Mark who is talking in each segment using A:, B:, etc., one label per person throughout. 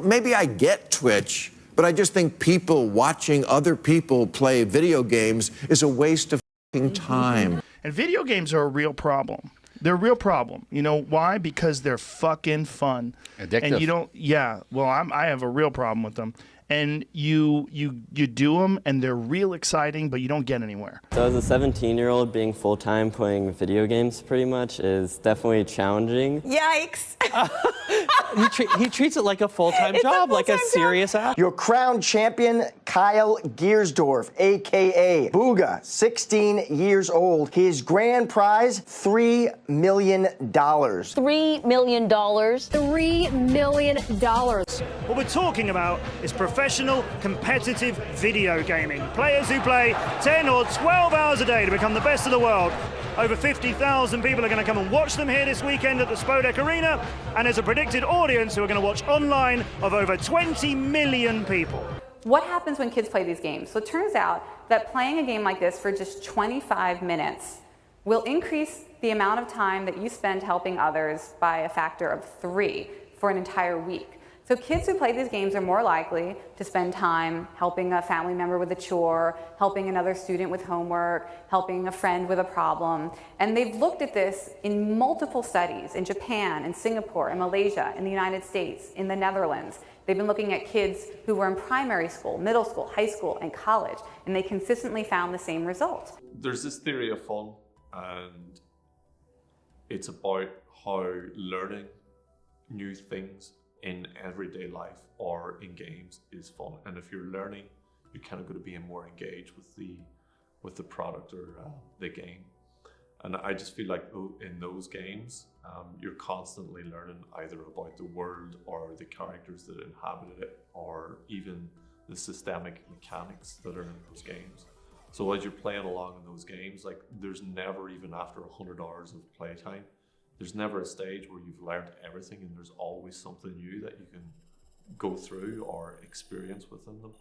A: maybe I get Twitch, but I just think people watching other people play video games is a waste of fucking time.
B: And video games are a real problem. They're a real problem. You know why? Because they're fucking fun.
C: Addictive.
B: And you don't, yeah, well, I have a real problem with them. And you do them, and they're real exciting, but you don't get anywhere.
D: So as a 17-year-old, being full-time playing video games pretty much is definitely challenging.
E: Yikes.
F: He treats it like a full-time job, like a serious athlete.
G: Your crown champion, Kyle Giersdorf, a.k.a. Booga, 16 years old. His grand prize, $3 million.
E: $3 million. $3 million.
H: What we're talking about is professional, competitive video gaming. Players who play 10 or 12 hours a day to become the best of the world. Over 50,000 people are going to come and watch them here this weekend at the Spodek Arena, and there's a predicted audience who are going to watch online of over 20 million people.
I: What happens when kids play these games? So it turns out that playing a game like this for just 25 minutes will increase the amount of time that you spend helping others by a factor of 3 for an entire week. So kids who play these games are more likely to spend time helping a family member with a chore, helping another student with homework, helping a friend with a problem. And they've looked at this in multiple studies in Japan, in Singapore, in Malaysia, in the United States, in the Netherlands. They've been looking at kids who were in primary school, middle school, high school, and college, and they consistently found the same results.
J: There's this theory of fun, and it's about how learning new things in everyday life or in games is fun. And if you're learning, you're kind of going to be more engaged with the product or the game. And I just feel like in those games, you're constantly learning either about the world or the characters that inhabited it, or even the systemic mechanics that are in those games. So as you're playing along in those games, like there's never, even after 100 hours of playtime, there's never a stage where you've learned everything, and there's always something new that you can go through or experience within them.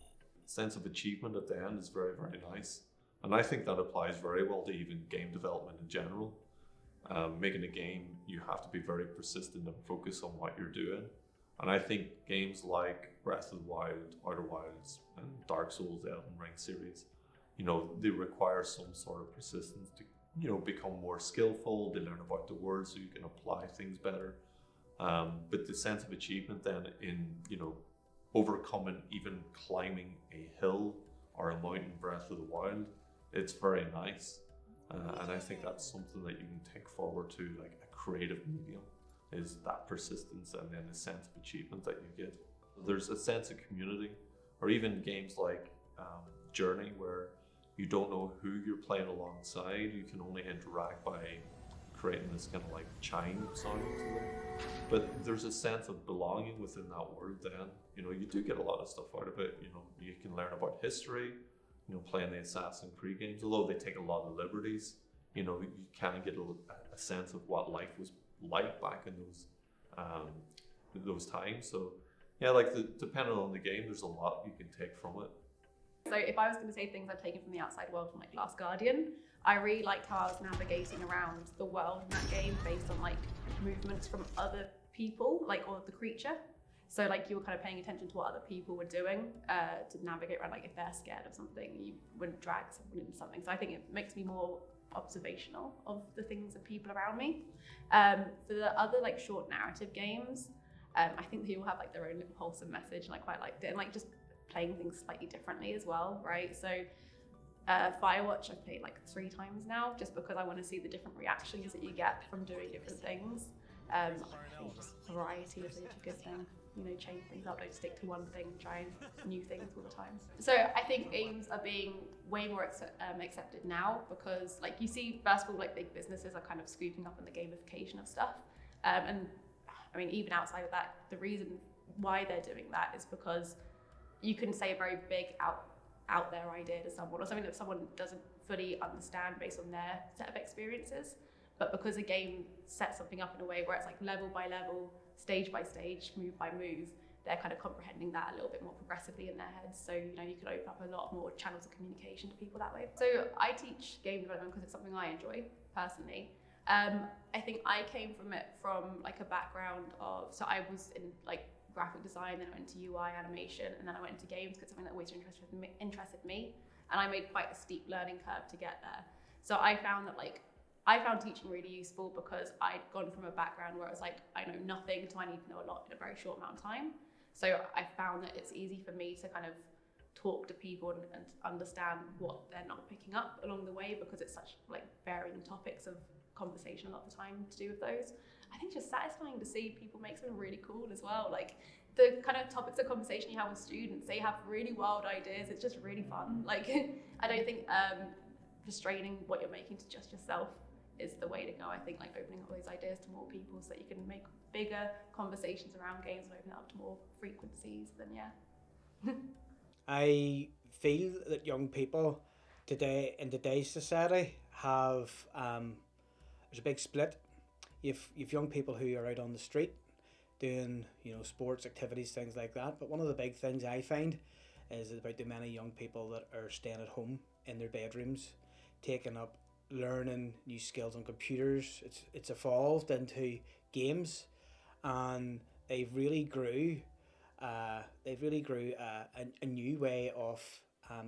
J: Sense of achievement at the end is very, very nice. And I think that applies very well to even game development in general. Making a game, you have to be very persistent and focus on what you're doing. And I think games like Breath of the Wild, Outer Wilds, and Dark Souls, the Elden Ring series, they require some sort of persistence to become more skillful, they learn about the world so you can apply things better. But the sense of achievement then in, overcoming, even climbing a hill or a mountain, Breath of the Wild, it's very nice. And I think that's something that you can take forward to like a creative medium, is that persistence and then a sense of achievement that you get. There's a sense of community, or even games like Journey, where you don't know who you're playing alongside. You can only interact by creating this kind of like chime sound to them. But there's a sense of belonging within that world then. You do get a lot of stuff out of it. You can learn about history, playing the Assassin's Creed games, although they take a lot of liberties. You can get a sense of what life was like back in those times. So yeah, depending on the game, there's a lot you can take from it.
K: So if I was going to say things I've taken from the outside world from like Last Guardian, I really liked how I was navigating around the world in that game based on like movements from other people, or the creature. So like you were kind of paying attention to what other people were doing to navigate around. Like if they're scared of something, you wouldn't drag someone into something. So I think it makes me more observational of the things and people around me. For the other like short narrative games, I think they all have like their own little wholesome message, and I quite liked it. And like just playing things slightly differently as well, right? So Firewatch I've played like 3 times now, just because I want to see the different reactions that you get from doing different things. I think just variety is a good thing. Change things up, don't stick to one thing, try new things all the time. So I think games are being way more accepted now, because like you see, first of all, like big businesses are kind of scooping up on the gamification of stuff. And I mean, even outside of that, the reason why they're doing that is because you can say a very big out there idea to someone, or something that someone doesn't fully understand based on their set of experiences. But because a game sets something up in a way where it's like level by level, stage by stage, move by move, they're kind of comprehending that a little bit more progressively in their heads. So, you can open up a lot more channels of communication to people that way. So I teach game development because it's something I enjoy personally. I think I came from it from like a background of, so I was in like graphic design, then I went to UI animation, and then I went into games because it's something that always interested me. And I made quite a steep learning curve to get there. So I found that I found teaching really useful because I'd gone from a background where it was like, I know nothing to I need to know a lot in a very short amount of time. So I found that it's easy for me to kind of talk to people and understand what they're not picking up along the way, because it's such like varying topics of conversation a lot of the time to do with those. I think it's just satisfying to see people make something really cool as well. Like the kind of topics of conversation you have with students, they have really wild ideas. It's just really fun. Like I don't think restraining what you're making to just yourself is the way to go. I think like opening up those ideas to more people so that you can make bigger conversations around games and open it up to more frequencies, then yeah.
C: I feel that young people today in today's society have there's a big split. You've young people who are out on the street doing sports activities, things like that. But one of the big things I find is about the many young people that are staying at home in their bedrooms, taking up learning new skills on computers. It's evolved into games, and they've really grew a new way of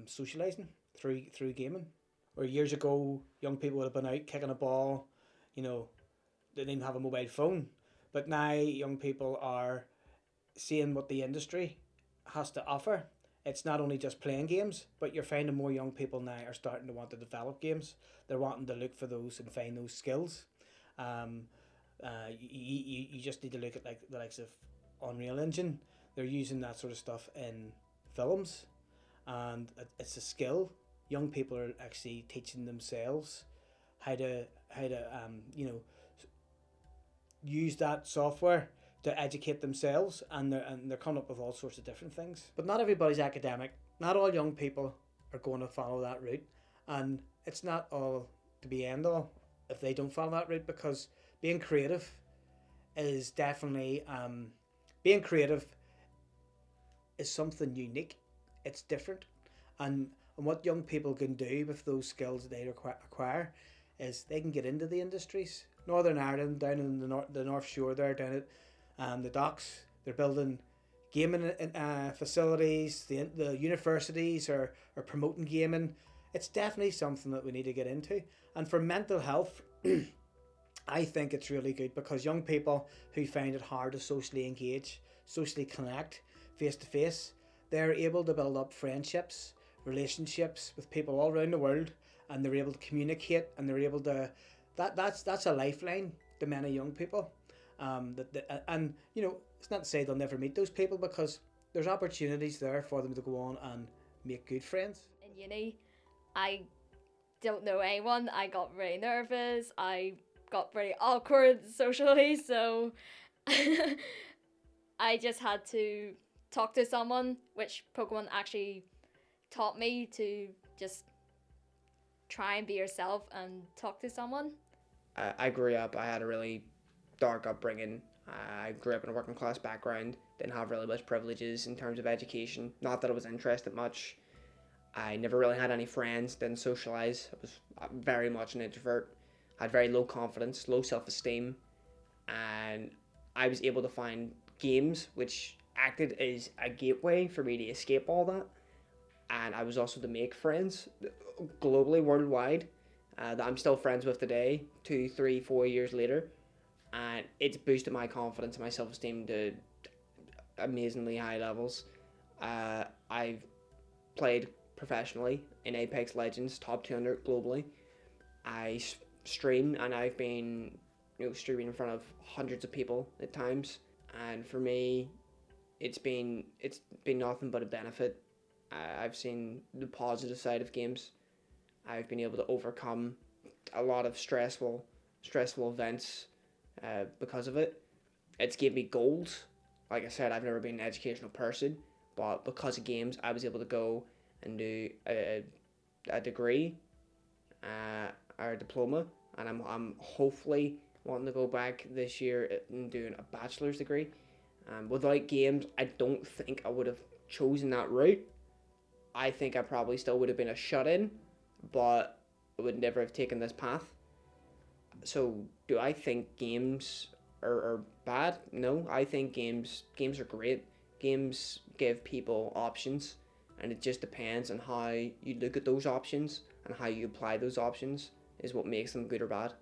C: socializing through gaming. Where years ago young people would have been out kicking a ball, they didn't even have a mobile phone. But now young people are seeing what the industry has to offer. It's not only just playing games, but you're finding more young people now are starting to want to develop games. They're wanting to look for those and find those skills. You just need to look at like the likes of Unreal Engine. They're using that sort of stuff in films, and it's a skill. Young people are actually teaching themselves how to use that software to educate themselves, and they're coming up with all sorts of different things. But not everybody's academic. Not all young people are going to follow that route, and it's not all to be end all if they don't follow that route, because being creative is definitely is something unique. It's different, and what young people can do with those skills that they acquire is they can get into the industries. Northern Ireland, down in the North Shore there, down at the docks, they're building gaming facilities. The universities are promoting gaming. It's definitely something that we need to get into. And for mental health, I think it's really good, because young people who find it hard to socially engage, socially connect face to face, they're able to build up friendships, relationships with people all around the world, and they're able to communicate, and they're able to that's a lifeline to many young people. And it's not to say they'll never meet those people, because there's opportunities there for them to go on and make good friends.
L: In uni, I don't know anyone. I got really nervous. I got pretty awkward socially, so I just had to talk to someone, which Pokemon actually taught me to just try and be yourself and talk to someone.
M: I grew up, I had a really dark upbringing. I grew up in a working class background, didn't have really much privileges in terms of education. Not that I was interested much. I never really had any friends, didn't socialise. I was very much an introvert. I had very low confidence, low self-esteem, and I was able to find games which acted as a gateway for me to escape all that. And I was also to make friends globally, worldwide, that I'm still friends with today, 2, 3, 4 years later. And it's boosted my confidence and my self-esteem to amazingly high levels. I've played professionally in Apex Legends, top 200 globally. I stream, and I've been streaming in front of hundreds of people at times. And for me, it's been nothing but a benefit. I've seen the positive side of games. I've been able to overcome a lot of stressful events because of it. It's given me goals. Like I said, I've never been an educational person, but because of games, I was able to go and do a degree or a diploma, and I'm hopefully wanting to go back this year and doing a bachelor's degree. Without games, I don't think I would have chosen that route. I think I probably still would have been a shut-in, but I would never have taken this path. So do I think games are bad. No, I think games are great. Games give people options, and it just depends on how you look at those options and how you apply those options is what makes them good or bad.